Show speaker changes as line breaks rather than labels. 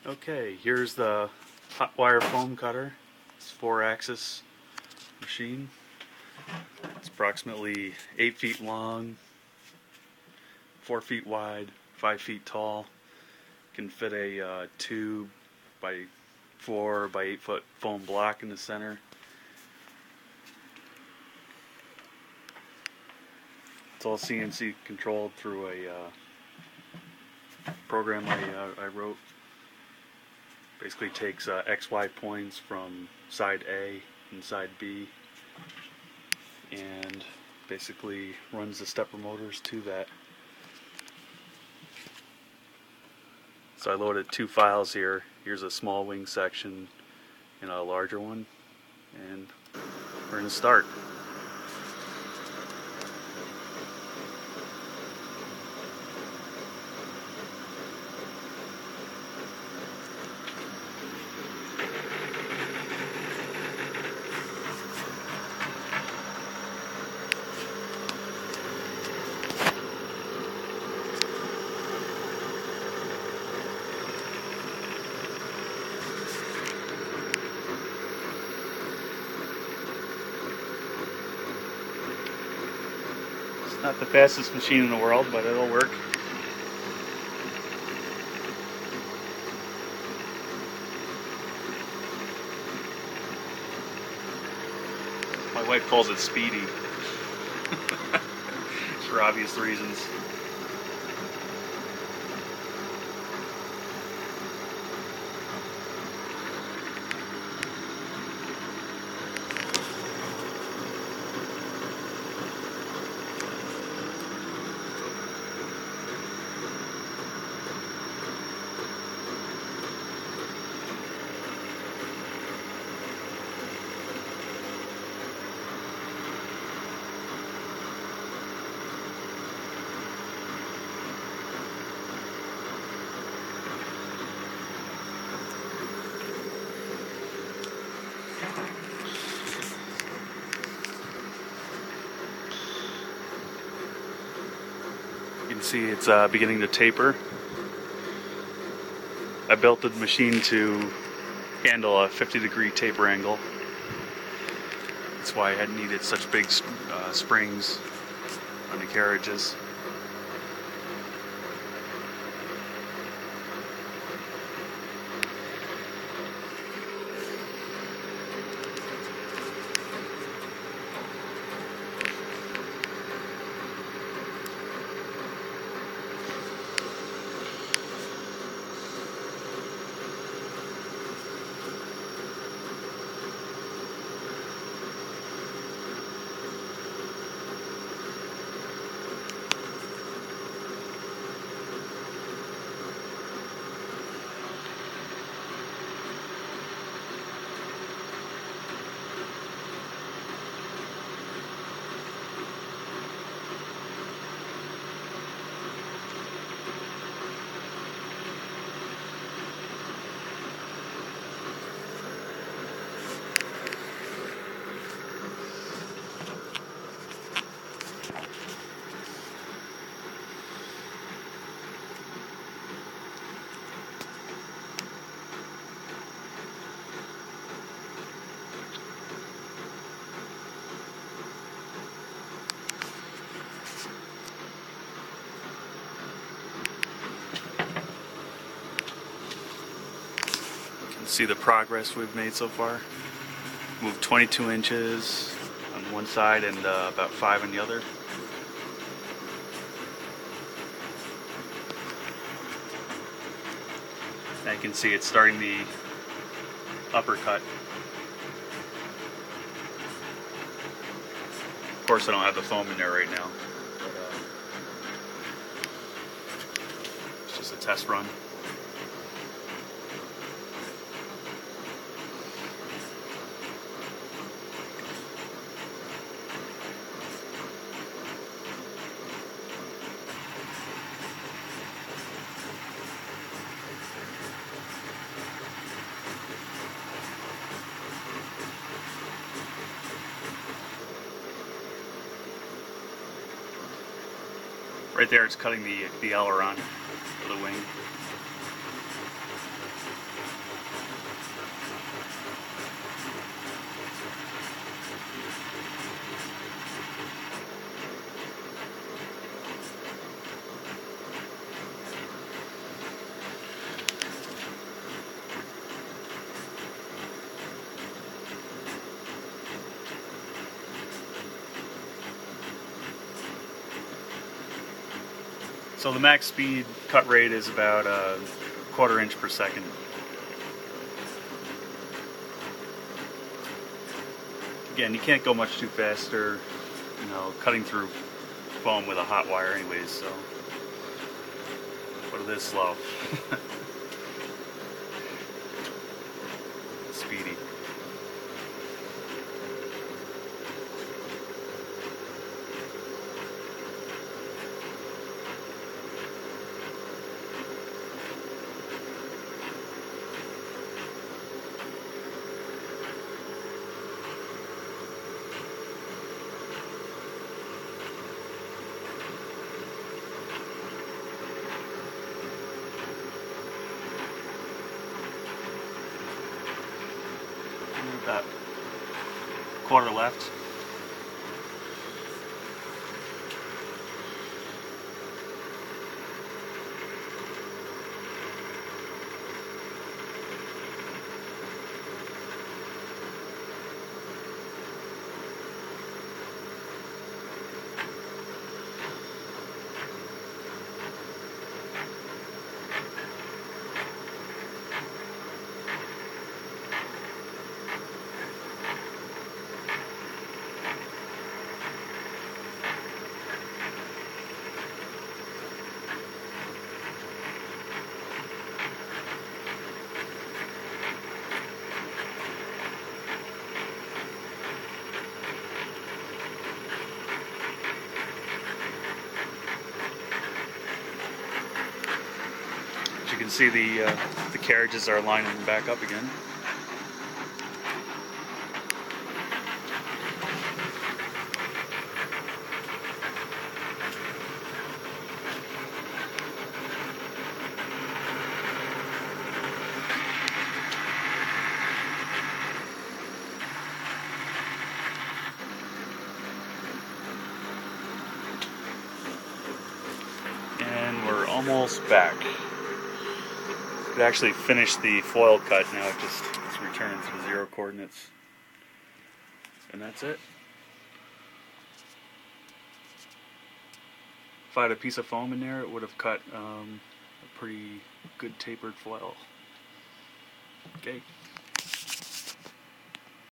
Okay, here's the hot wire foam cutter. It's a 4-axis machine. It's approximately 8 feet long, 4 feet wide, 5 feet tall. Can fit a 2 by 4 by 8 foot foam block in the center. It's all CNC controlled through a program I wrote. Basically takes XY points from side A and side B and basically runs the stepper motors to that. So I loaded 2 files here. Here's a small wing section and a larger one, and we're going to start. Not the fastest machine in the world, but it'll work. My wife calls it speedy for obvious reasons. You can see it's beginning to taper. I built the machine to handle a 50-degree taper angle. That's why I had needed such big springs on the carriages. See the progress we've made so far. Moved 22 inches on one side and about 5 on the other. Now you can see it's starting the uppercut. Of course I don't have the foam in there right now, but it's just a test run. Right there, it's cutting the aileron for the wing. So the max speed cut rate is about a 1/4 inch per second. Again, you can't go much too fast, or cutting through foam with a hot wire anyways, so but it is slow. Speedy. About 1/4 left. As you can see, the carriages are lining back up again. And we're almost back. It actually finished the foil cut. Now it's returned to the 0 coordinates. And that's it. If I had a piece of foam in there, it would have cut a pretty good tapered foil. Okay.